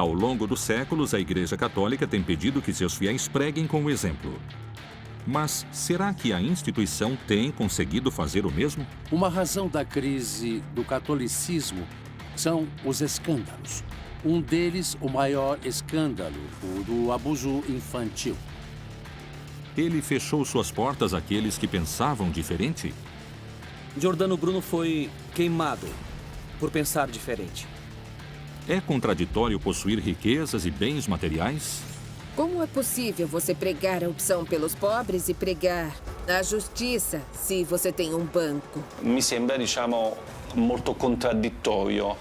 Ao longo dos séculos, a Igreja Católica tem pedido que seus fiéis preguem com o exemplo. Mas será que a instituição tem conseguido fazer o mesmo? Uma razão da crise do catolicismo são os escândalos. Um deles, o maior escândalo, o do abuso infantil. Ele fechou suas portas àqueles que pensavam diferente? Giordano Bruno foi queimado por pensar diferente. É contraditório possuir riquezas e bens materiais? Como é possível você pregar a opção pelos pobres e pregar a justiça se você tem um banco? Mi sembra, molto contraddittorio.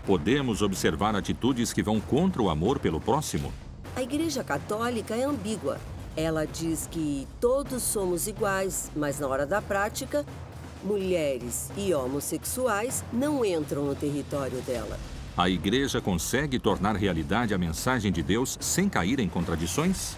Podemos observar atitudes que vão contra o amor pelo próximo? A Igreja Católica é ambígua. Ela diz que todos somos iguais, mas na hora da prática, mulheres e homossexuais não entram no território dela. A Igreja consegue tornar realidade a mensagem de Deus sem cair em contradições?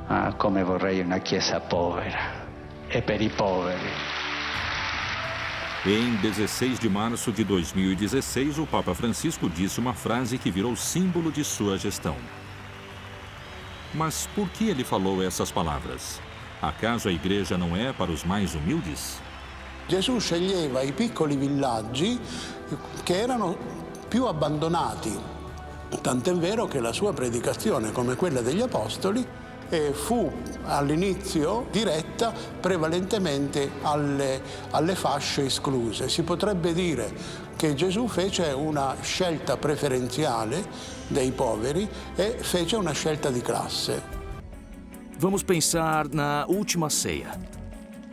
Ah, come vorrei una chiesa povera e per i poveri. Em 16 de março de 2016, o Papa Francisco disse uma frase que virou símbolo de sua gestão. Mas por que ele falou essas palavras? Acaso a igreja não é para os mais humildes? Gesù sceglieva i piccoli villaggi che erano più abbandonati, tant'è vero che la sua predicazione, come quella degli Apostoli, fu all'inizio diretta prevalentemente alle fasce escluse. Si potrebbe dire che Gesù fece una scelta preferenziale dei poveri e fece una scelta di classe. Vamos pensar na última ceia.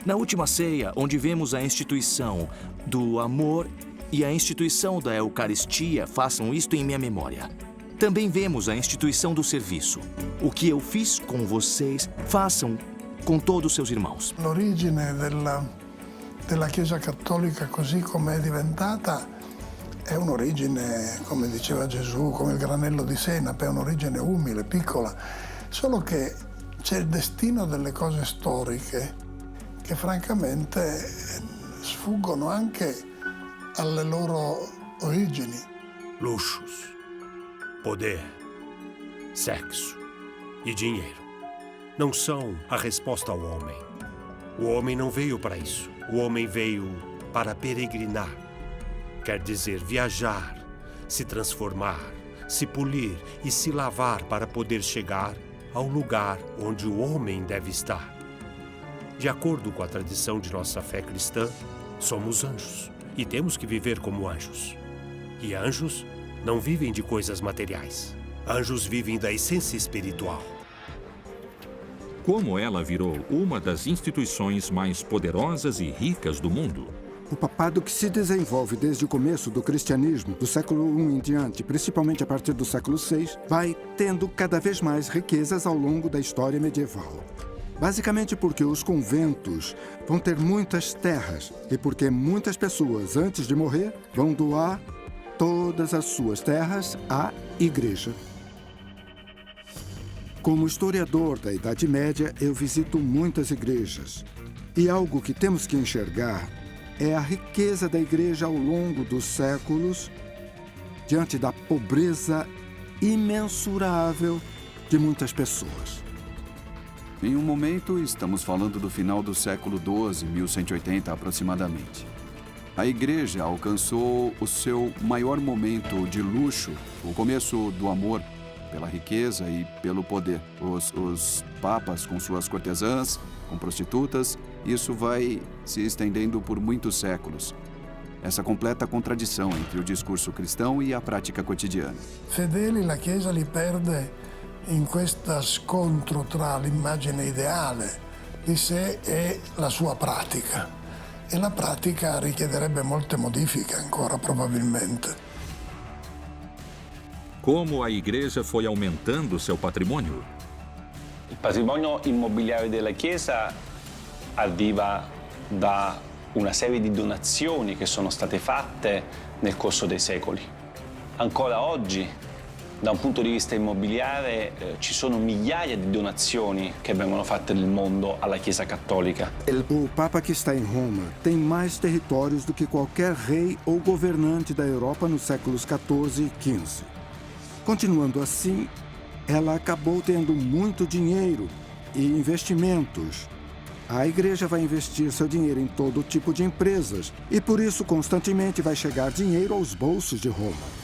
Na última ceia, onde vemos a instituição do amor e a instituição da Eucaristia, façam isto em minha memória. Também vemos a instituição do serviço. O que eu fiz com vocês, façam com todos os seus irmãos. L'origine della Chiesa Cattolica così come è diventata è un'origine, come diceva Gesù, come il granello di senape, è un'origine umile, piccola. Solo che c'è il destino delle cose storiche che francamente sfuggono anche alle loro origini. Luxos, poder, sexo e dinheiro não são a resposta ao homem. O homem não veio para isso. O homem veio para peregrinar. Quer dizer, viajar, se transformar, se polir e se lavar para poder chegar ao lugar onde o homem deve estar. De acordo com a tradição de nossa fé cristã, somos anjos e temos que viver como anjos. E anjos não vivem de coisas materiais. Anjos vivem da essência espiritual. Como ela virou uma das instituições mais poderosas e ricas do mundo? O papado que se desenvolve desde o começo do cristianismo, do século I em diante, principalmente a partir do século VI, vai tendo cada vez mais riquezas ao longo da história medieval. Basicamente porque os conventos vão ter muitas terras e porque muitas pessoas, antes de morrer, vão doar todas as suas terras à igreja. Como historiador da Idade Média, eu visito muitas igrejas. E algo que temos que enxergar é a riqueza da igreja ao longo dos séculos, diante da pobreza imensurável de muitas pessoas. Em um momento, estamos falando do final do século XII, 1180 aproximadamente. A igreja alcançou o seu maior momento de luxo, o começo do amor pela riqueza e pelo poder. Os papas com suas cortesãs, com prostitutas, isso vai se estendendo por muitos séculos. Essa completa contradição entre o discurso cristão e a prática cotidiana. Fedeli la Chiesa li perde in questo scontro tra l'immagine ideale di sé e la sua pratica. E la pratica richiederebbe molte modifiche ancora, probabilmente. Como a igreja foi aumentando seu patrimônio? Il patrimonio immobiliare della Chiesa arriva da una serie di donazioni che sono state fatte nel corso dei secoli. Ancora oggi Da un punto di vista immobiliare ci sono migliaia di donazioni che vengono fatte nel mondo alla Chiesa Cattolica. O Papa que está em Roma tem mais territórios do que qualquer rei ou governante da Europa nos séculos XIV e XV. Continuando assim, ela acabou tendo muito dinheiro e investimentos. A igreja vai investir seu dinheiro em todo tipo de empresas e por isso constantemente vai chegar dinheiro aos bolsos de Roma.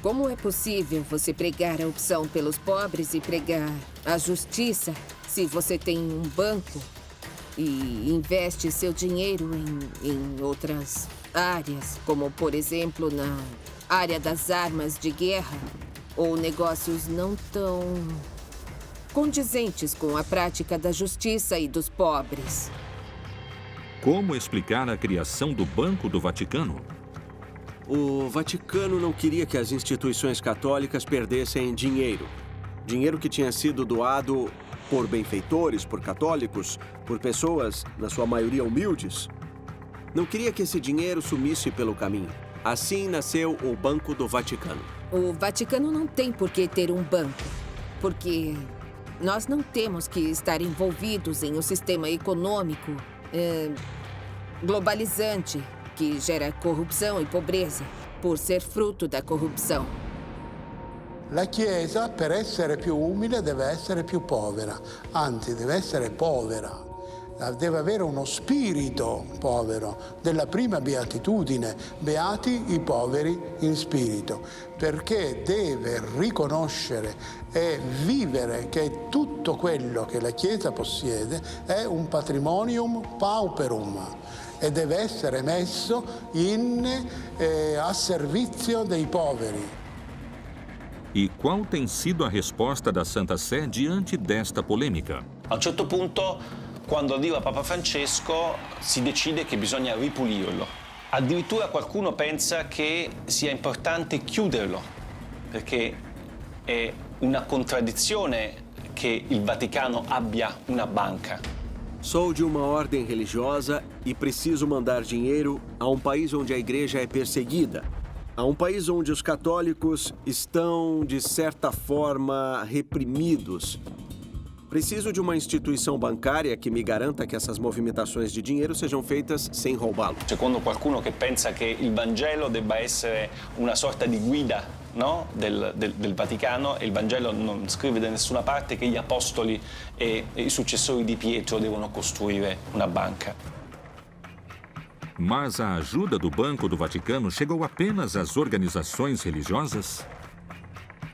Como é possível você pregar a opção pelos pobres e pregar a justiça se você tem um banco e investe seu dinheiro em outras áreas, como, por exemplo, na área das armas de guerra ou negócios não tão condizentes com a prática da justiça e dos pobres? Como explicar a criação do Banco do Vaticano? O Vaticano não queria que as instituições católicas perdessem dinheiro. Dinheiro que tinha sido doado por benfeitores, por católicos, por pessoas, na sua maioria humildes. Não queria que esse dinheiro sumisse pelo caminho. Assim nasceu o Banco do Vaticano. O Vaticano não tem por que ter um banco, porque nós não temos que estar envolvidos em um sistema econômico globalizante, que gera corrupção e pobreza, por ser fruto da corrupção. La Chiesa, per essere più umile, deve essere più povera, anzi deve essere povera. Deve avere uno spirito povero, della prima beatitudine, beati i poveri in spirito, perché deve riconoscere e vivere che tutto quello che la Chiesa possiede è un patrimonium pauperum e deve essere messo a servizio dei poveri. E qual tem sido a resposta da Santa Sé diante desta polêmica? A un certo punto, quando arriva Papa Francesco, si decide che bisogna ripulirlo. Addirittura qualcuno pensa che sia importante chiuderlo, perché è una contraddizione che il Vaticano abbia una banca. Sou de uma ordem religiosa e preciso mandar dinheiro a um país onde a igreja é perseguida. A um país onde os católicos estão, de certa forma, reprimidos. Preciso de uma instituição bancária que me garanta que essas movimentações de dinheiro sejam feitas sem roubá-lo. Secondo qualcuno che pensa che il Vangelo debba essere una sorta di guida, no? del Vaticano, e il Vangelo non scrive da nessuna parte che gli apostoli e i successori di Pietro devono costruire una banca. Mas a ajuda do Banco do Vaticano chegou apenas às organizações religiosas?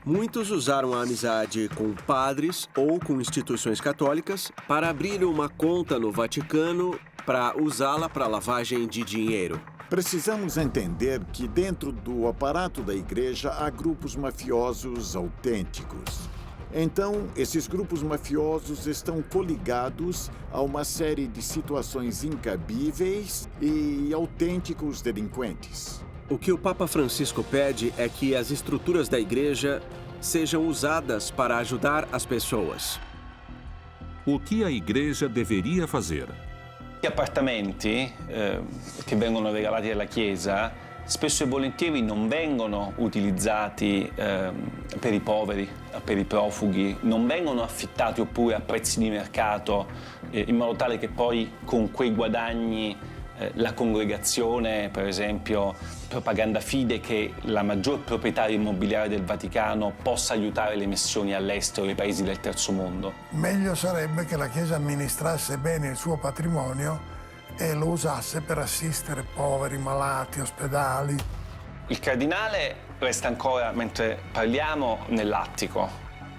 Muitos usaram a amizade com padres ou com instituições católicas para abrir uma conta no Vaticano para usá-la para lavagem de dinheiro. Precisamos entender que dentro do aparato da igreja há grupos mafiosos autênticos. Então, esses grupos mafiosos estão coligados a uma série de situações incabíveis e autênticos delinquentes. O que o Papa Francisco pede é que as estruturas da igreja sejam usadas para ajudar as pessoas. O que a igreja deveria fazer? Gli appartamenti che vengono regalati alla Chiesa spesso e volentieri non vengono utilizzati per i poveri, per i profughi, non vengono affittati oppure a prezzi di mercato in modo tale che poi con quei guadagni la congregazione, per esempio Propaganda Fide, che è la maggior proprietaria immobiliare del Vaticano, possa aiutare le missioni all'estero, ai paesi del terzo mondo. Meglio sarebbe che la Chiesa amministrasse bene il suo patrimonio e lo usasse per assistere poveri, malati, ospedali. Il cardinale resta ancora, mentre parliamo, nell'attico,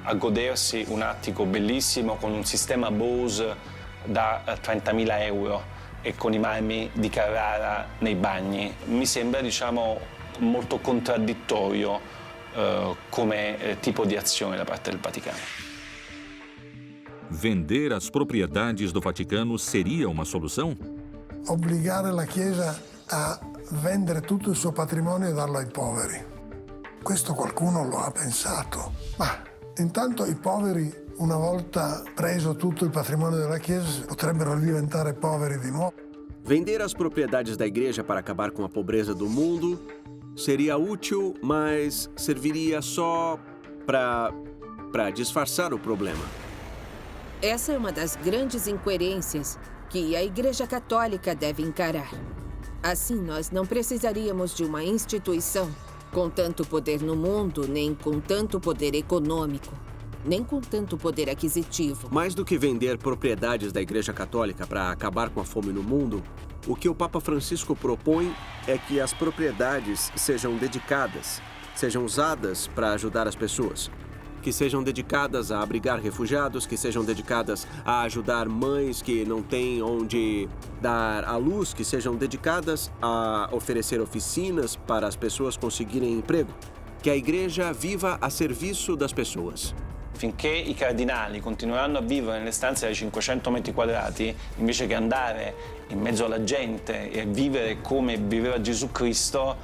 a godersi un attico bellissimo con un sistema Bose da 30.000 euro e con i marmi di Carrara nei bagni. Mi sembra, diciamo, molto contraddittorio come tipo di azione da parte del Vaticano. Vender as propriedades do Vaticano seria uma solução? Obbligare la Chiesa a vendere tutto il suo patrimonio e darlo ai poveri. Questo qualcuno lo ha pensato. Ma intanto i poveri, una volta preso tutto il patrimonio della Chiesa, potrebbero diventare poveri di nuovo. Vender as propriedades da igreja para acabar com a pobreza do mundo seria útil, mas serviria só para disfarçar o problema. Essa é uma das grandes incoerências que a Igreja Católica deve encarar. Assim, nós não precisaríamos de uma instituição com tanto poder no mundo, nem com tanto poder econômico, nem com tanto poder aquisitivo. Mais do que vender propriedades da Igreja Católica para acabar com a fome no mundo, o que o Papa Francisco propõe é que as propriedades sejam dedicadas, sejam usadas para ajudar as pessoas. Que sejam dedicadas a abrigar refugiados, que sejam dedicadas a ajudar mães que não têm onde dar à luz, que sejam dedicadas a oferecer oficinas para as pessoas conseguirem emprego. Que a igreja viva a serviço das pessoas. Finché i cardinali continueranno a vivere nelle stanze da 500 metri quadrati, invece che andare in mezzo alla gente e vivere come viveva Gesù Cristo,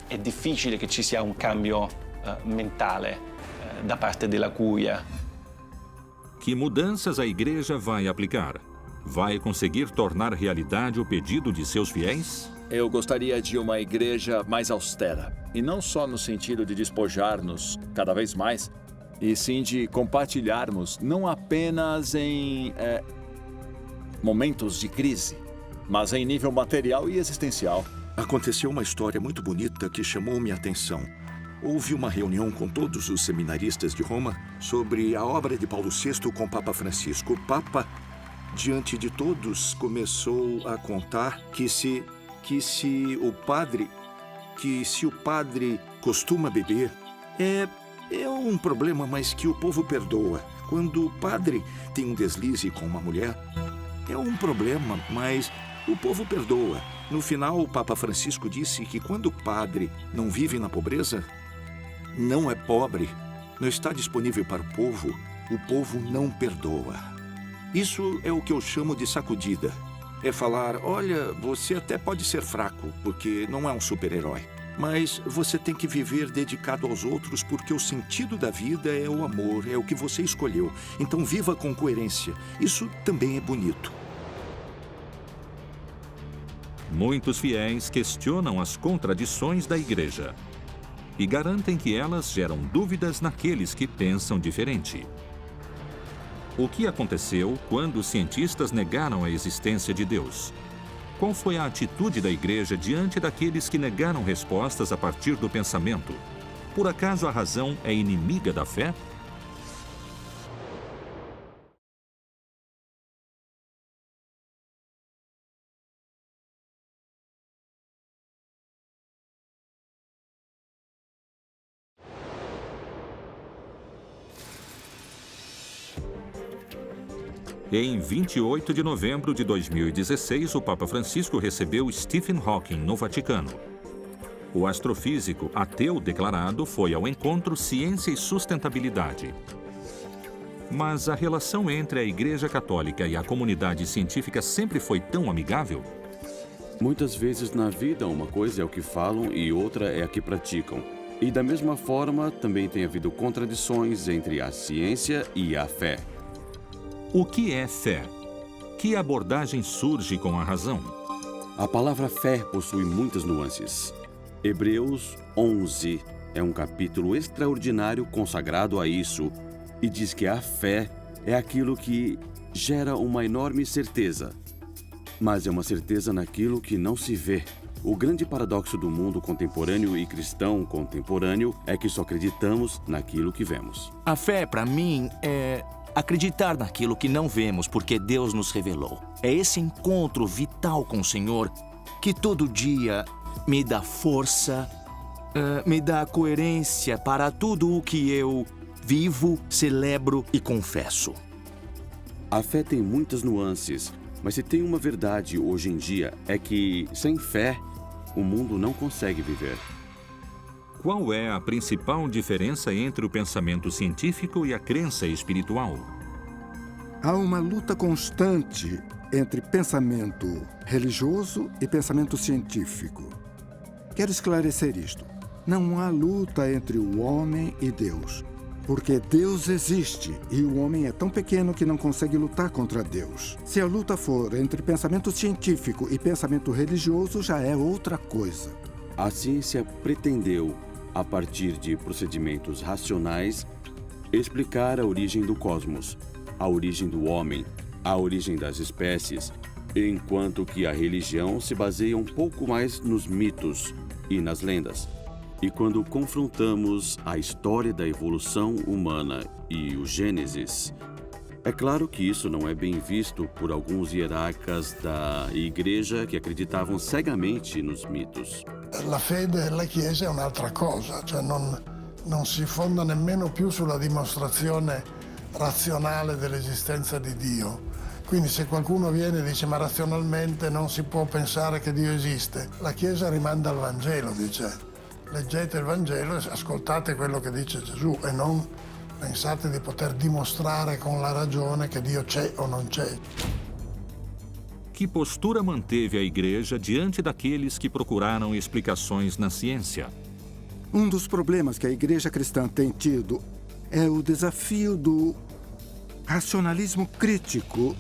è difficile che ci sia un cambio mentale da parte della curia. Que mudanças a igreja vai aplicar? Vai conseguir tornar realidade o pedido de seus fiéis? Eu gostaria de uma igreja mais austera. E não só no sentido de despojar-nos cada vez mais, e sim de compartilharmos não apenas em momentos de crise, mas em nível material e existencial. Aconteceu uma história muito bonita que chamou minha atenção. Houve uma reunião com todos os seminaristas de Roma sobre a obra de Paulo VI com o Papa Francisco. O Papa, diante de todos, começou a contar que se o padre costuma beber, é um problema, mas que o povo perdoa. Quando o padre tem um deslize com uma mulher, é um problema, mas o povo perdoa. No final, o Papa Francisco disse que quando o padre não vive na pobreza, não é pobre, não está disponível para o povo não perdoa. Isso é o que eu chamo de sacudida. É falar, olha, você até pode ser fraco, porque não é um super-herói. Mas você tem que viver dedicado aos outros, porque o sentido da vida é o amor, é o que você escolheu. Então viva com coerência. Isso também é bonito. Muitos fiéis questionam as contradições da igreja e garantem que elas geram dúvidas naqueles que pensam diferente. O que aconteceu quando os cientistas negaram a existência de Deus? Qual foi a atitude da igreja diante daqueles que negaram respostas a partir do pensamento? Por acaso a razão é inimiga da fé? Em 28 de novembro de 2016, o Papa Francisco recebeu Stephen Hawking no Vaticano. O astrofísico ateu declarado foi ao encontro Ciência e Sustentabilidade. Mas a relação entre a Igreja Católica e a comunidade científica sempre foi tão amigável? Muitas vezes na vida, uma coisa é o que falam e outra é a que praticam. E da mesma forma, também tem havido contradições entre a ciência e a fé. O que é fé? Que abordagem surge com a razão? A palavra fé possui muitas nuances. Hebreus 11 é um capítulo extraordinário consagrado a isso e diz que a fé é aquilo que gera uma enorme certeza. Mas é uma certeza naquilo que não se vê. O grande paradoxo do mundo contemporâneo e cristão contemporâneo é que só acreditamos naquilo que vemos. A fé, para mim, é acreditar naquilo que não vemos, porque Deus nos revelou. É esse encontro vital com o Senhor que todo dia me dá força, me dá coerência para tudo o que eu vivo, celebro e confesso. A fé tem muitas nuances, mas se tem uma verdade hoje em dia é que, sem fé, o mundo não consegue viver. Qual é a principal diferença entre o pensamento científico e a crença espiritual? Há uma luta constante entre pensamento religioso e pensamento científico. Quero esclarecer isto. Não há luta entre o homem e Deus, porque Deus existe e o homem é tão pequeno que não consegue lutar contra Deus. Se a luta for entre pensamento científico e pensamento religioso, já é outra coisa. A ciência pretendeu, a partir de procedimentos racionais, explicar a origem do cosmos, a origem do homem, a origem das espécies, enquanto que a religião se baseia um pouco mais nos mitos e nas lendas. E quando confrontamos a história da evolução humana e o Gênesis, é claro que isso não é bem visto por alguns hierarcas da Igreja que acreditavam cegamente nos mitos. La fede della Chiesa è un'altra cosa, cioè non si fonda nemmeno più sulla dimostrazione razionale dell'esistenza di Dio. Quindi se qualcuno viene e dice ma razionalmente non si può pensare che Dio esiste, la Chiesa rimanda al Vangelo, dice leggete il Vangelo e ascoltate quello che dice Gesù e non pensate di poter dimostrare con la ragione che Dio c'è o non c'è. Que postura manteve a Igreja diante daqueles que procuraram explicações na ciência? Um dos problemas que a Igreja cristã tem tido é o desafio do racionalismo crítico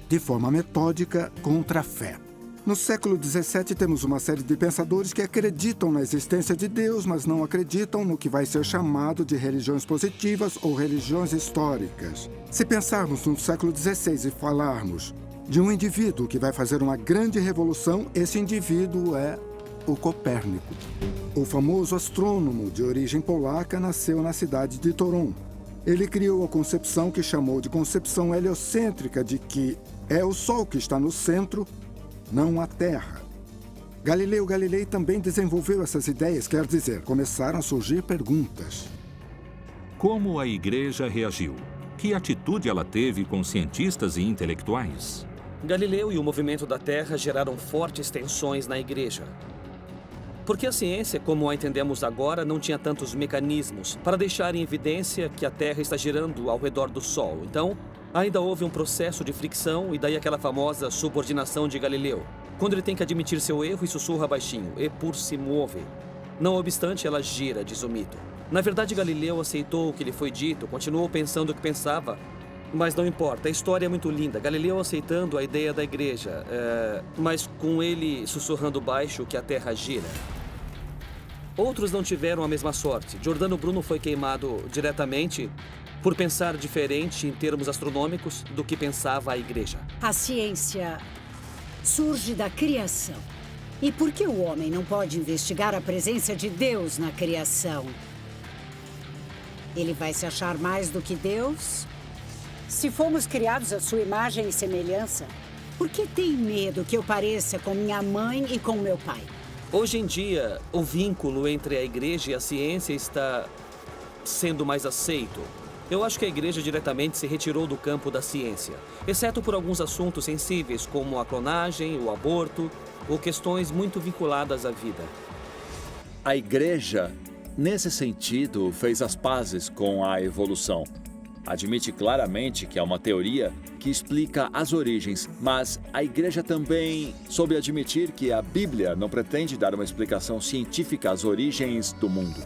de forma metódica contra a fé. No século XVII, temos uma série de pensadores que acreditam na existência de Deus, mas não acreditam no que vai ser chamado de religiões positivas ou religiões históricas. Se pensarmos no século XVI e falarmos de um indivíduo que vai fazer uma grande revolução, esse indivíduo é o Copérnico. O famoso astrônomo de origem polaca nasceu na cidade de Toruń. Ele criou a concepção que chamou de concepção heliocêntrica de que é o Sol que está no centro, não a Terra. Galileu Galilei também desenvolveu essas ideias, quer dizer, começaram a surgir perguntas. Como a Igreja reagiu? Que atitude ela teve com cientistas e intelectuais? Galileu e o movimento da Terra geraram fortes tensões na Igreja. Porque a ciência, como a entendemos agora, não tinha tantos mecanismos para deixar em evidência que a Terra está girando ao redor do Sol. Então, ainda houve um processo de fricção e daí aquela famosa subordinação de Galileu, quando ele tem que admitir seu erro e sussurra baixinho, "Eppur si muove". Não obstante, ela gira, diz o mito. Na verdade, Galileu aceitou o que lhe foi dito, continuou pensando o que pensava, mas não importa, a história é muito linda. Galileu aceitando a ideia da Igreja, mas com ele sussurrando baixo que a Terra gira. Outros não tiveram a mesma sorte. Giordano Bruno foi queimado diretamente por pensar diferente em termos astronômicos do que pensava a Igreja. A ciência surge da criação. E por que o homem não pode investigar a presença de Deus na criação? Ele vai se achar mais do que Deus? Se fomos criados à sua imagem e semelhança, por que tem medo que eu pareça com minha mãe e com meu pai? Hoje em dia, o vínculo entre a Igreja e a ciência está sendo mais aceito. Eu acho que a Igreja diretamente se retirou do campo da ciência, exceto por alguns assuntos sensíveis, como a clonagem, o aborto, ou questões muito vinculadas à vida. A Igreja, nesse sentido, fez as pazes com a evolução. Admite claramente que há uma teoria que explica as origens, mas a Igreja também soube admitir que a Bíblia não pretende dar uma explicação científica às origens do mundo.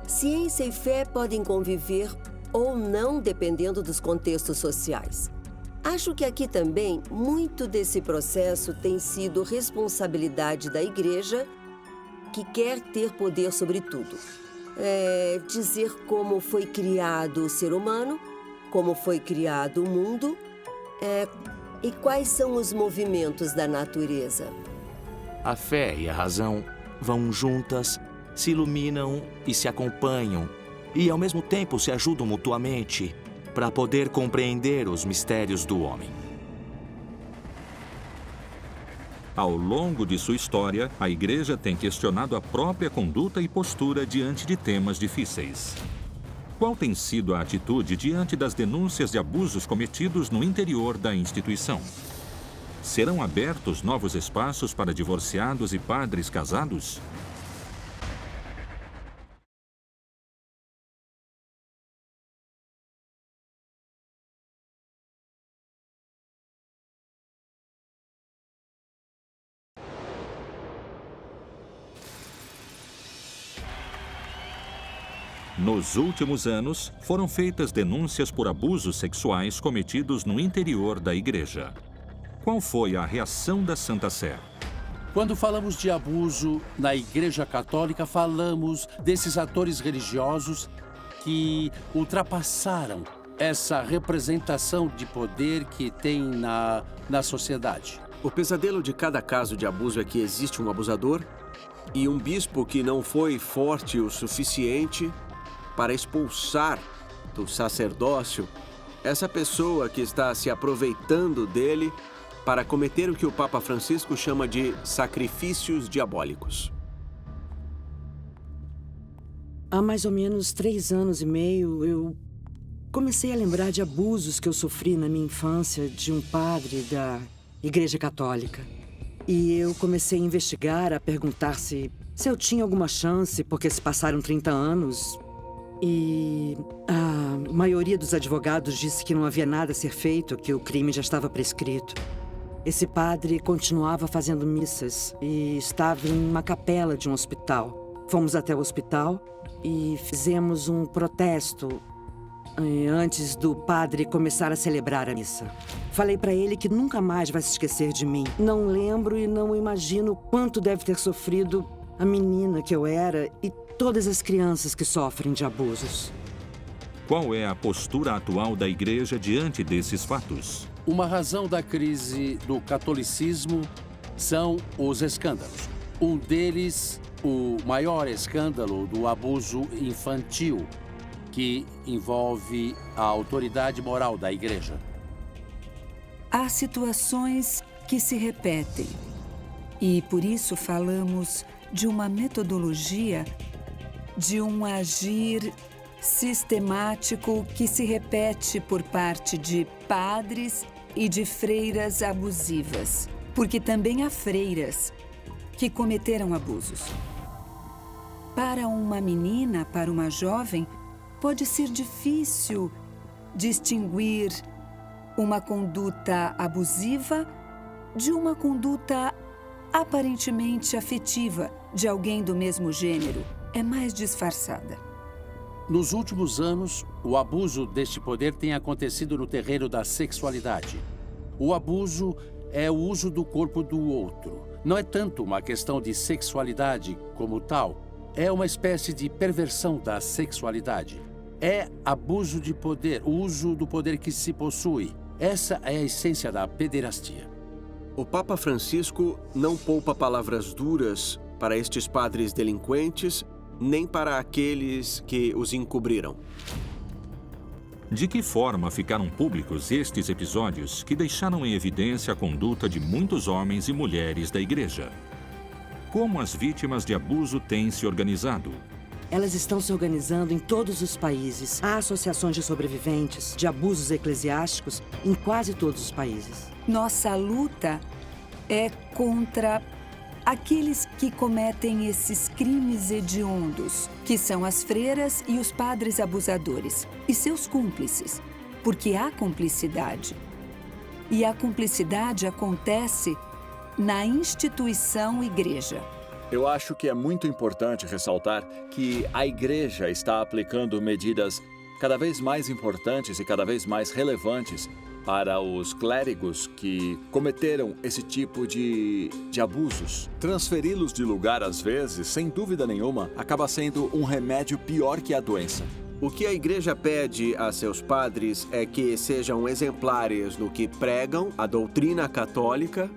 Ciência e fé podem conviver ou não, dependendo dos contextos sociais. Acho que aqui também, muito desse processo tem sido responsabilidade da Igreja, que quer ter poder sobre tudo. Dizer como foi criado o ser humano, como foi criado o mundo, e quais são os movimentos da natureza. A fé e a razão vão juntas, se iluminam e se acompanham, e ao mesmo tempo se ajudam mutuamente para poder compreender os mistérios do homem. Ao longo de sua história, a Igreja tem questionado a própria conduta e postura diante de temas difíceis. Qual tem sido a atitude diante das denúncias de abusos cometidos no interior da instituição? Serão abertos novos espaços para divorciados e padres casados? Nos últimos anos, foram feitas denúncias por abusos sexuais cometidos no interior da Igreja. Qual foi a reação da Santa Sé? Quando falamos de abuso na Igreja Católica, falamos desses atores religiosos que ultrapassaram essa representação de poder que tem na sociedade. O pesadelo de cada caso de abuso é que existe um abusador e um bispo que não foi forte o suficiente para expulsar do sacerdócio essa pessoa que está se aproveitando dele para cometer o que o Papa Francisco chama de sacrifícios diabólicos. Há mais ou menos 3 anos e meio, eu comecei a lembrar de abusos que eu sofri na minha infância de um padre da Igreja Católica. E eu comecei a investigar, a perguntar se eu tinha alguma chance, porque se passaram 30 anos. E a maioria dos advogados disse que não havia nada a ser feito, que o crime já estava prescrito. Esse padre continuava fazendo missas e estava em uma capela de um hospital. Fomos até o hospital e fizemos um protesto antes do padre começar a celebrar a missa. Falei para ele que nunca mais vai se esquecer de mim. Não lembro e não imagino quanto deve ter sofrido a menina que eu era e todas as crianças que sofrem de abusos. Qual é a postura atual da Igreja diante desses fatos? Uma razão da crise do catolicismo são os escândalos. Um deles, o maior escândalo do abuso infantil, que envolve a autoridade moral da Igreja. Há situações que se repetem e, por isso, falamos de uma metodologia, de um agir sistemático que se repete por parte de padres e de freiras abusivas, porque também há freiras que cometeram abusos. Para uma menina, para uma jovem, pode ser difícil distinguir uma conduta abusiva de uma conduta aparentemente afetiva de alguém do mesmo gênero. É mais disfarçada. Nos últimos anos, o abuso deste poder tem acontecido no terreno da sexualidade. O abuso é o uso do corpo do outro. Não é tanto uma questão de sexualidade como tal, é uma espécie de perversão da sexualidade. É abuso de poder, o uso do poder que se possui. Essa é a essência da pederastia. O Papa Francisco não poupa palavras duras para estes padres delinquentes, nem para aqueles que os encobriram. De que forma ficaram públicos estes episódios que deixaram em evidência a conduta de muitos homens e mulheres da Igreja? Como as vítimas de abuso têm se organizado? Elas estão se organizando em todos os países. Há associações de sobreviventes de abusos eclesiásticos em quase todos os países. Nossa luta é contra aqueles que cometem esses crimes hediondos, que são as freiras e os padres abusadores, e seus cúmplices, porque há cumplicidade. E a cumplicidade acontece na instituição Igreja. Eu acho que é muito importante ressaltar que a Igreja está aplicando medidas cada vez mais importantes e cada vez mais relevantes para os clérigos que cometeram esse tipo de abusos. Transferi-los de lugar, às vezes, sem dúvida nenhuma, acaba sendo um remédio pior que a doença. O que a Igreja pede a seus padres é que sejam exemplares no que pregam, a doutrina católica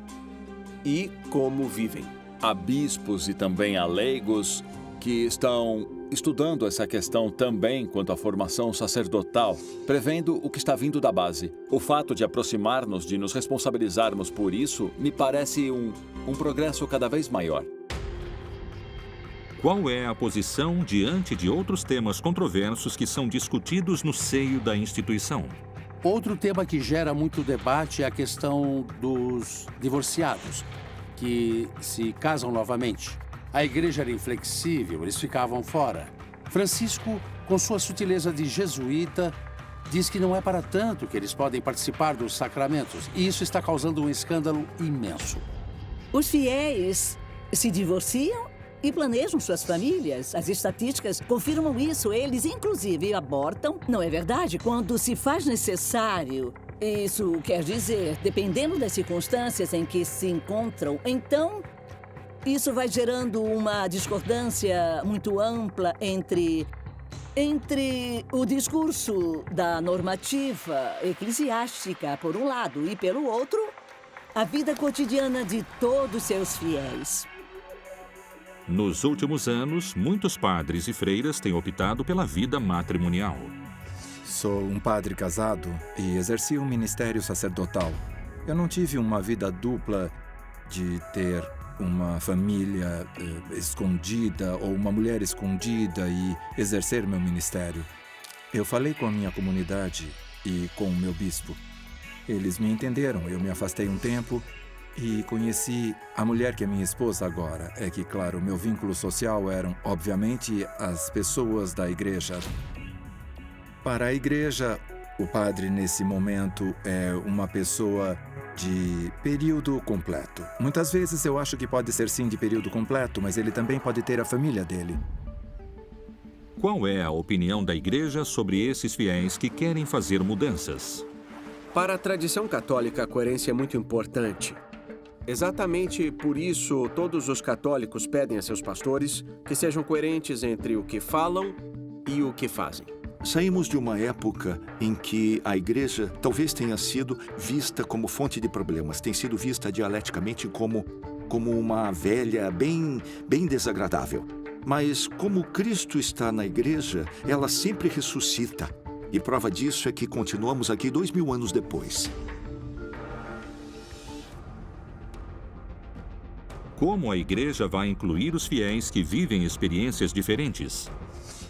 e como vivem. Há bispos e também há leigos que estão estudando essa questão também quanto à formação sacerdotal, prevendo o que está vindo da base. O fato de aproximar-nos, de nos responsabilizarmos por isso, me parece um progresso cada vez maior. Qual é a posição diante de outros temas controversos que são discutidos no seio da instituição? Outro tema que gera muito debate é a questão dos divorciados, que se casam novamente. A Igreja era inflexível, eles ficavam fora. Francisco, com sua sutileza de jesuíta, diz que não é para tanto que eles podem participar dos sacramentos, e isso está causando um escândalo imenso. Os fiéis se divorciam e planejam suas famílias. As estatísticas confirmam isso. Eles, inclusive, abortam, não é verdade? Quando se faz necessário. Isso quer dizer, dependendo das circunstâncias em que se encontram, então isso vai gerando uma discordância muito ampla entre o discurso da normativa eclesiástica, por um lado, e, pelo outro, a vida cotidiana de todos seus fiéis. Nos últimos anos, muitos padres e freiras têm optado pela vida matrimonial. Sou um padre casado e exerci um ministério sacerdotal. Eu não tive uma vida dupla de ter uma família escondida ou uma mulher escondida e exercer meu ministério. Eu falei com a minha comunidade e com o meu bispo. Eles me entenderam, eu me afastei um tempo e conheci a mulher que é minha esposa agora. É que, claro, meu vínculo social eram, obviamente, as pessoas da igreja. Para a igreja, o padre, nesse momento, é uma pessoa de período completo. Muitas vezes eu acho que pode ser sim de período completo, mas ele também pode ter a família dele. Qual é a opinião da igreja sobre esses fiéis que querem fazer mudanças? Para a tradição católica, a coerência é muito importante. Exatamente por isso, todos os católicos pedem a seus pastores que sejam coerentes entre o que falam e o que fazem. Saímos de uma época em que a igreja talvez tenha sido vista como fonte de problemas, tem sido vista dialeticamente como uma velha bem desagradável. Mas como Cristo está na igreja, ela sempre ressuscita. E prova disso é que continuamos aqui 2000 anos depois. Como a igreja vai incluir os fiéis que vivem experiências diferentes?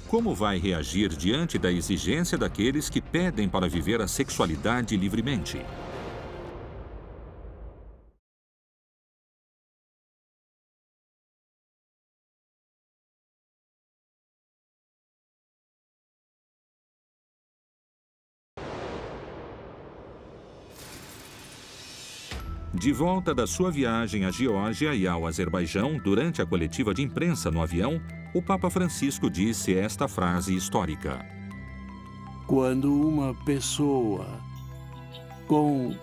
Como vai reagir diante da exigência daqueles que pedem para viver a sexualidade livremente? De volta da sua viagem à Geórgia e ao Azerbaijão, durante a coletiva de imprensa no avião, o Papa Francisco disse esta frase histórica: Quando uma pessoa com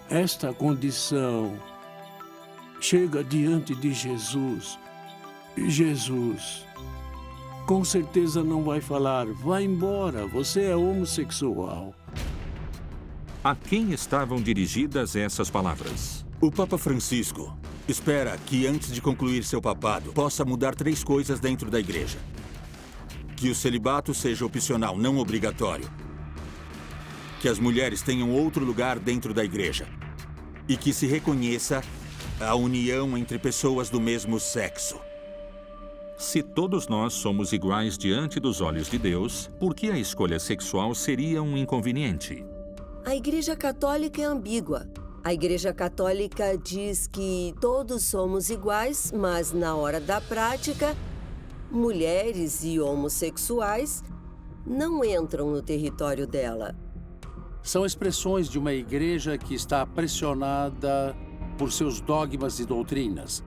esta condição chega diante de Jesus, Jesus com certeza não vai falar, vai embora, você é homossexual. A quem estavam dirigidas essas palavras? O Papa Francisco espera que, antes de concluir seu papado, possa mudar 3 coisas dentro da igreja. Que o celibato seja opcional, não obrigatório. Que as mulheres tenham outro lugar dentro da igreja. E que se reconheça a união entre pessoas do mesmo sexo. Se todos nós somos iguais diante dos olhos de Deus, por que a escolha sexual seria um inconveniente? A Igreja Católica é ambígua. A Igreja Católica diz que todos somos iguais, mas na hora da prática, mulheres e homossexuais não entram no território dela. São expressões de uma igreja que está pressionada por seus dogmas e doutrinas,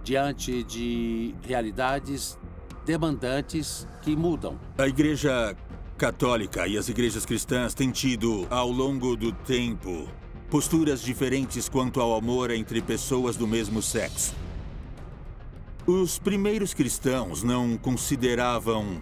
diante de realidades demandantes que mudam. A Igreja Católica e as igrejas cristãs têm tido, ao longo do tempo, posturas diferentes quanto ao amor entre pessoas do mesmo sexo. Os primeiros cristãos não consideravam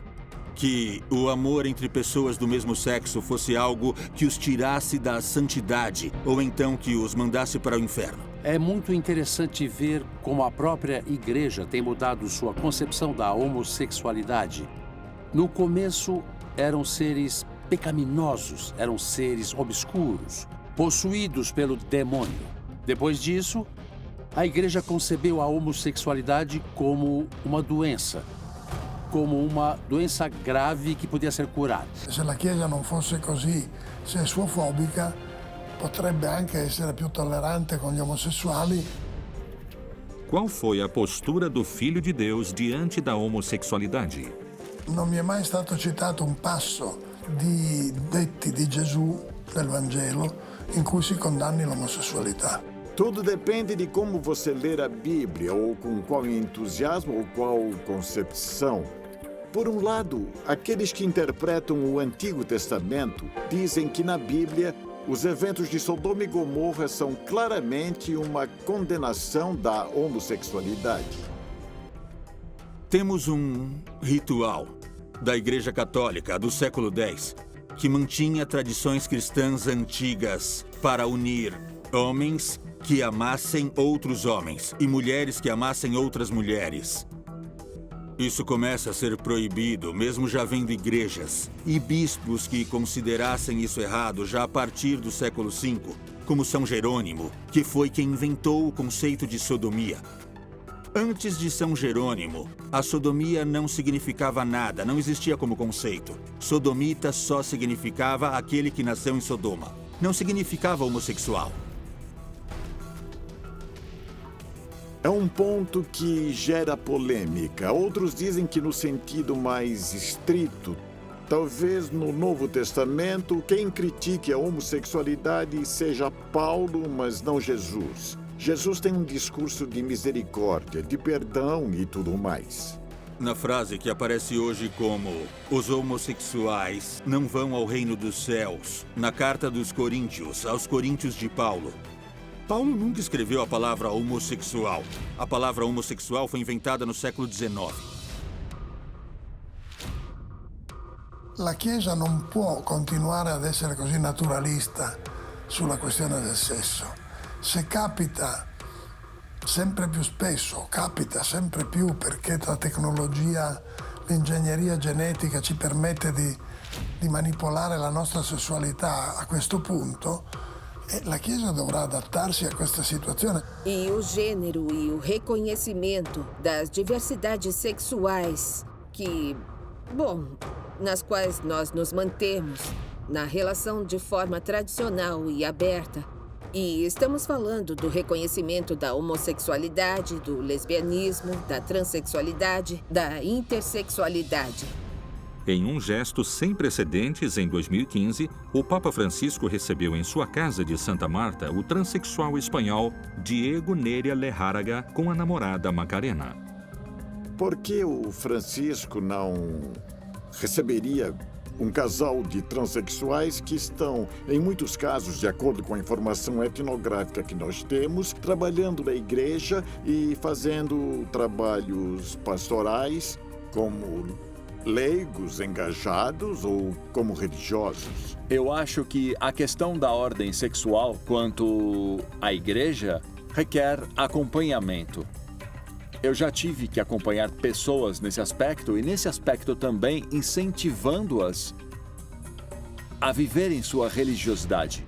que o amor entre pessoas do mesmo sexo fosse algo que os tirasse da santidade ou então que os mandasse para o inferno. É muito interessante ver como a própria igreja tem mudado sua concepção da homossexualidade. No começo, eram seres pecaminosos, eram seres obscuros, possuídos pelo demônio. Depois disso, a igreja concebeu a homossexualidade como uma doença grave que podia ser curada. Se a Chiesa non fosse così sessuofobica, potrebbe anche essere più tollerante con gli omosessuali. Qual foi a postura do Filho de Deus diante da homossexualidade? Non mi è mai stato citato un passo di detti di Gesù nel Vangelo in cui si condanni l'omosessualità. Tudo depende de como você ler a Bíblia, ou com qual entusiasmo ou qual concepção. Por lado, aqueles que interpretam o Antigo Testamento dizem que na Bíblia Os eventos de Sodoma e Gomorra são claramente uma condenação da homossexualidade. Temos um ritual da Igreja Católica do século X que mantinha tradições cristãs antigas para unir homens que amassem outros homens e mulheres que amassem outras mulheres. Isso começa a ser proibido, mesmo já vendo igrejas e bispos que considerassem isso errado já a partir do século V, como São Jerônimo, que foi quem inventou o conceito de sodomia. Antes de São Jerônimo, a sodomia não significava nada, não existia como conceito. Sodomita só significava aquele que nasceu em Sodoma. Não significava homossexual. É um ponto que gera polêmica. Outros dizem que no sentido mais estrito, talvez no Novo Testamento, quem critique a homossexualidade seja Paulo, mas não Jesus. Jesus tem um discurso de misericórdia, de perdão e tudo mais. Na frase que aparece hoje como os homossexuais não vão ao reino dos céus, na carta dos Coríntios, aos Coríntios de Paulo, Paulo nunca escreveu a palavra homossexual. A palavra homossexual foi inventada no século XIX. La Chiesa non può continuare ad essere così naturalista sulla questione del sesso. Se capita sempre più spesso, capita sempre più perché la tecnologia, l'ingegneria genetica ci permette di manipolare la nostra sessualità a questo punto, la Chiesa dovrà adattarsi a questa situazione. E o gênero e o reconhecimento das diversidades sexuais nas quais nós nos mantemos na relação de forma tradicional e aberta. E estamos falando do reconhecimento da homossexualidade, do lesbianismo, da transexualidade, da intersexualidade. Em um gesto sem precedentes, em 2015, o Papa Francisco recebeu em sua casa de Santa Marta o transexual espanhol Diego Neria Lejarraga com a namorada Macarena. Por que o Francisco não receberia um casal de transexuais que estão, em muitos casos, de acordo com a informação etnográfica que nós temos, trabalhando na igreja e fazendo trabalhos pastorais como leigos engajados ou como religiosos? Eu acho que a questão da ordem sexual quanto à igreja requer acompanhamento. Eu já tive que acompanhar pessoas nesse aspecto e nesse aspecto também incentivando-as a viverem sua religiosidade.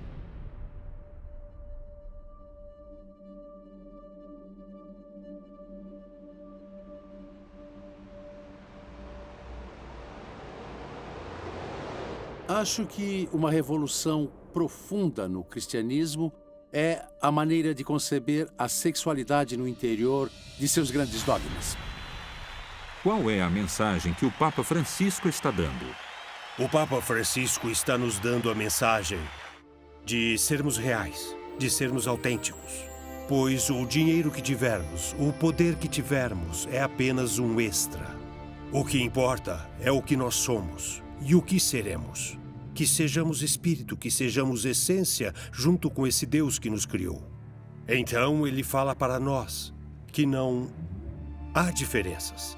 Acho que uma revolução profunda no cristianismo é a maneira de conceber a sexualidade no interior de seus grandes dogmas. Qual é a mensagem que o Papa Francisco está dando? O Papa Francisco está nos dando a mensagem de sermos reais, de sermos autênticos. Pois o dinheiro que tivermos, o poder que tivermos é apenas um extra. O que importa é o que nós somos e o que seremos. Que sejamos espírito, que sejamos essência junto com esse Deus que nos criou. Então ele fala para nós que não há diferenças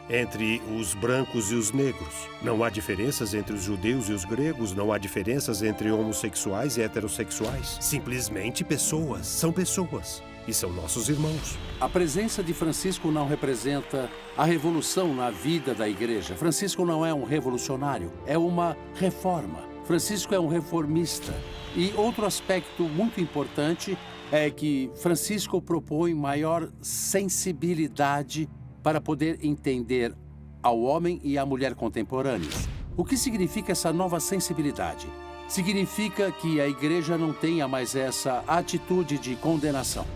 entre os brancos e os negros. Não há diferenças entre os judeus e os gregos, não há diferenças entre homossexuais e heterossexuais. Simplesmente pessoas, são pessoas e são nossos irmãos. A presença de Francisco não representa a revolução na vida da igreja. Francisco não é um revolucionário, é uma reforma. Francisco é um reformista. E outro aspecto muito importante é que Francisco propõe maior sensibilidade para poder entender ao homem e à mulher contemporâneos. O que significa essa nova sensibilidade? Significa que a igreja não tenha mais essa atitude de condenação.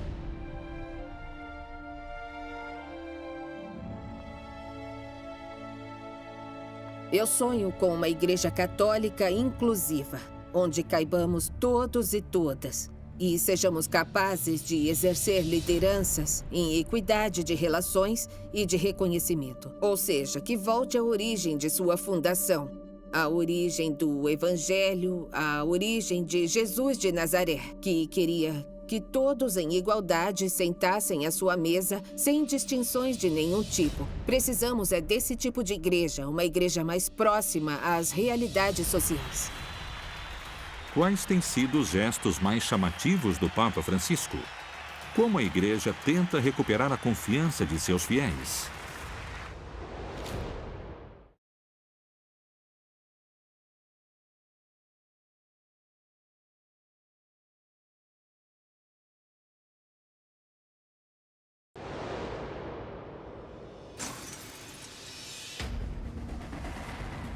Eu sonho com uma igreja católica inclusiva, onde caibamos todos e todas e sejamos capazes de exercer lideranças em equidade de relações e de reconhecimento. Ou seja, que volte à origem de sua fundação, a origem do Evangelho, a origem de Jesus de Nazaré, que queria que todos em igualdade sentassem à sua mesa sem distinções de nenhum tipo. Precisamos desse tipo de igreja, uma igreja mais próxima às realidades sociais. Quais têm sido os gestos mais chamativos do Papa Francisco? Como a igreja tenta recuperar a confiança de seus fiéis?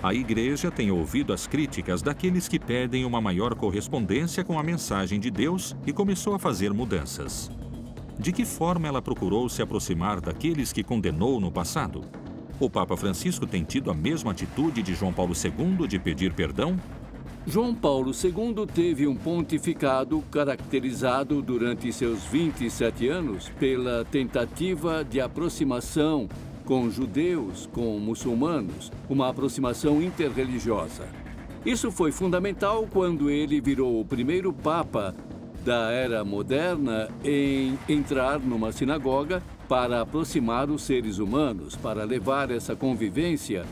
A igreja tem ouvido as críticas daqueles que pedem uma maior correspondência com a mensagem de Deus e começou a fazer mudanças. De que forma ela procurou se aproximar daqueles que condenou no passado? O Papa Francisco tem tido a mesma atitude de João Paulo II de pedir perdão? João Paulo II teve um pontificado caracterizado durante seus 27 anos pela tentativa de aproximação com judeus, com muçulmanos, uma aproximação interreligiosa. Isso foi fundamental quando ele virou o primeiro Papa da era moderna em entrar numa sinagoga para aproximar os seres humanos, para levar essa convivência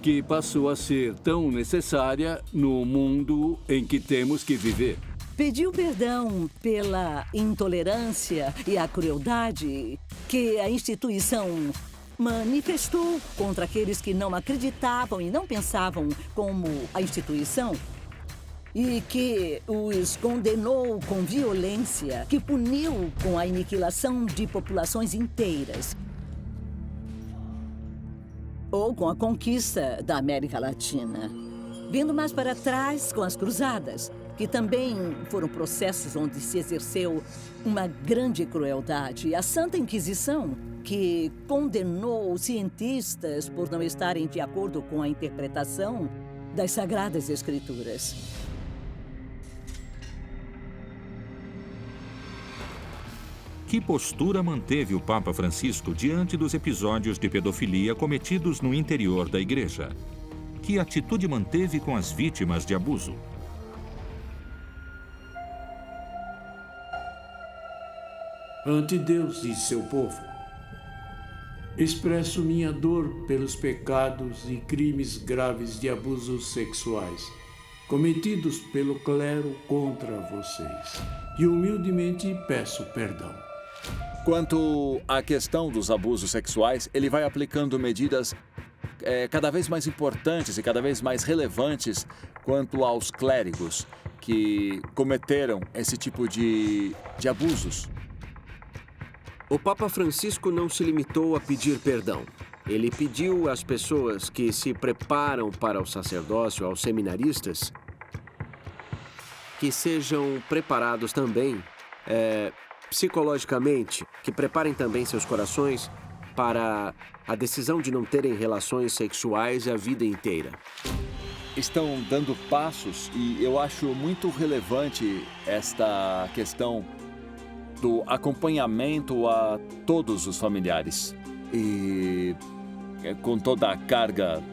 que passou a ser tão necessária no mundo em que temos que viver. Pediu perdão pela intolerância e a crueldade que a instituição manifestou contra aqueles que não acreditavam e não pensavam como a instituição e que os condenou com violência, que puniu com a aniquilação de populações inteiras ou com a conquista da América Latina. Vindo mais para trás com as cruzadas, que também foram processos onde se exerceu uma grande crueldade, a Santa Inquisição, que condenou cientistas por não estarem de acordo com a interpretação das Sagradas Escrituras. Que postura manteve o Papa Francisco diante dos episódios de pedofilia cometidos no interior da igreja? Que atitude manteve com as vítimas de abuso? Ante Deus e seu povo, expresso minha dor pelos pecados e crimes graves de abusos sexuais cometidos pelo clero contra vocês e humildemente peço perdão. Quanto à questão dos abusos sexuais, ele vai aplicando medidas cada vez mais importantes e cada vez mais relevantes quanto aos clérigos que cometeram esse tipo de abusos. O Papa Francisco não se limitou a pedir perdão. Ele pediu às pessoas que se preparam para o sacerdócio, aos seminaristas, que sejam preparados também psicologicamente, que preparem também seus corações para a decisão de não terem relações sexuais a vida inteira. Estão dando passos e eu acho muito relevante esta questão do acompanhamento a todos os familiares. E com toda a carga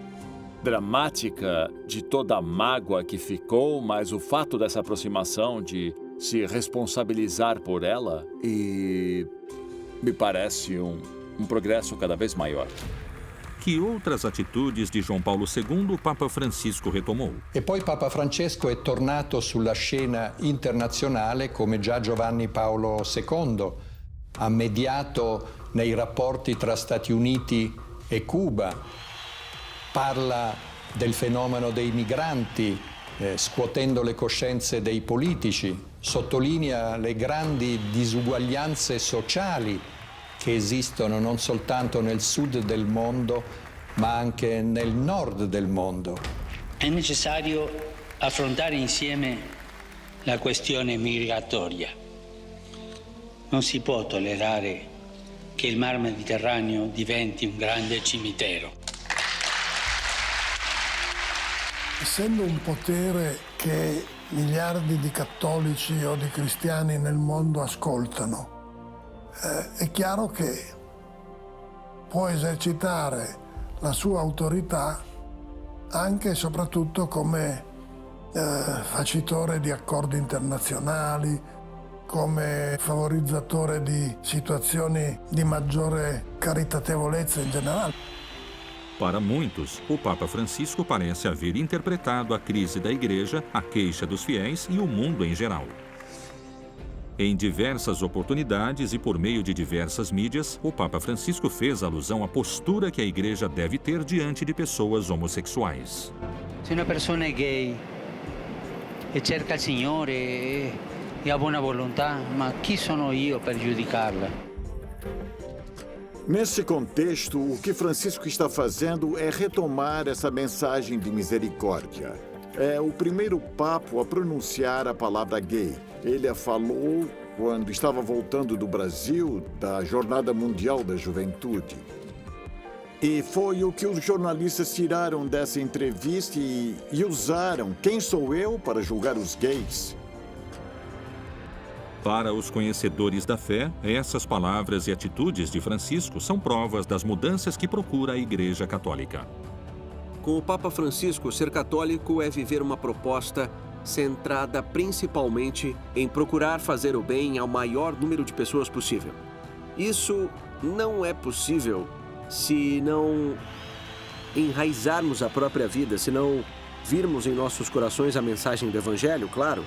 dramática de toda a mágoa que ficou, mas o fato dessa aproximação de se responsabilizar por ela, e me parece um progresso cada vez maior. Que outras atitudes di João Paulo II o Papa Francisco retomou? E poi Papa Francesco è tornato sulla scena internazionale come già Giovanni Paolo II ha mediato nei rapporti tra Stati Uniti e Cuba. Parla del fenomeno dei migranti, scuotendo le coscienze dei politici. Sottolinea le grandi disuguaglianze sociali che esistono non soltanto nel sud del mondo, ma anche nel nord del mondo. È necessario affrontare insieme la questione migratoria. Non si può tollerare che il Mar Mediterraneo diventi un grande cimitero. Essendo un potere che miliardi di cattolici o di cristiani nel mondo ascoltano, è chiaro che può esercitare la sua autorità anche e soprattutto come facitore di accordi internazionali, come favorizzatore di situazioni di maggiore caritatevolezza in generale. Para muitos, o Papa Francisco parece haver interpretado a crise da Igreja, a queixa dos fiéis e o mundo em geral. Em diversas oportunidades e por meio de diversas mídias, o Papa Francisco fez alusão à postura que a Igreja deve ter diante de pessoas homossexuais. Se uma pessoa é gay e cerca il Signore e ha buona volontà, ma chi sono io per giudicarla? Nesse contexto, o que Francisco está fazendo é retomar essa mensagem de misericórdia. É o primeiro papa a pronunciar a palavra gay. Ele a falou quando estava voltando do Brasil, da Jornada Mundial da Juventude. E foi o que os jornalistas tiraram dessa entrevista e usaram "Quem sou eu para julgar os gays?". Para os conhecedores da fé, essas palavras e atitudes de Francisco são provas das mudanças que procura a Igreja Católica. Com o Papa Francisco, ser católico é viver uma proposta centrada principalmente em procurar fazer o bem ao maior número de pessoas possível. Isso não é possível se não enraizarmos a própria vida, se não virmos em nossos corações a mensagem do Evangelho, claro.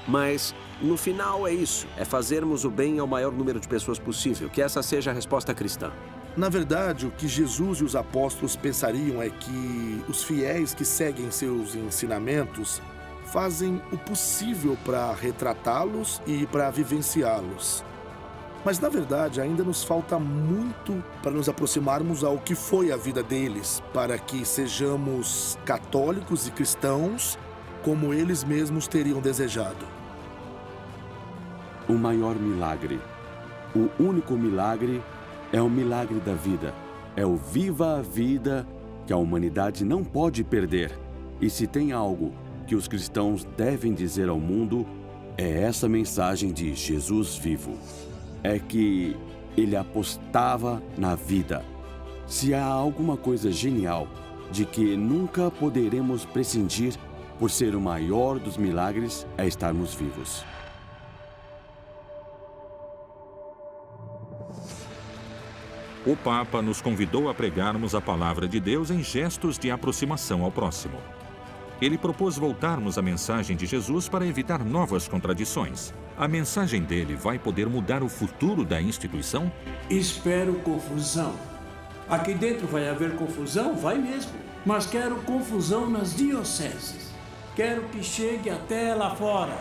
Mas, no final, é isso. É fazermos o bem ao maior número de pessoas possível. Que essa seja a resposta cristã. Na verdade, o que Jesus e os apóstolos pensariam é que os fiéis que seguem seus ensinamentos fazem o possível para retratá-los e para vivenciá-los. Mas, na verdade, ainda nos falta muito para nos aproximarmos ao que foi a vida deles, para que sejamos católicos e cristãos como eles mesmos teriam desejado. O maior milagre, o único milagre, é o milagre da vida. É o viva a vida que a humanidade não pode perder. E se tem algo que os cristãos devem dizer ao mundo, é essa mensagem de Jesus vivo. É que ele apostava na vida. Se há alguma coisa genial de que nunca poderemos prescindir por ser o maior dos milagres, é estarmos vivos. O Papa nos convidou a pregarmos a palavra de Deus em gestos de aproximação ao próximo. Ele propôs voltarmos à mensagem de Jesus para evitar novas contradições. A mensagem dele vai poder mudar o futuro da instituição? Espero confusão. Aqui dentro vai haver confusão? Vai mesmo. Mas quero confusão nas dioceses. Quero que chegue até lá fora.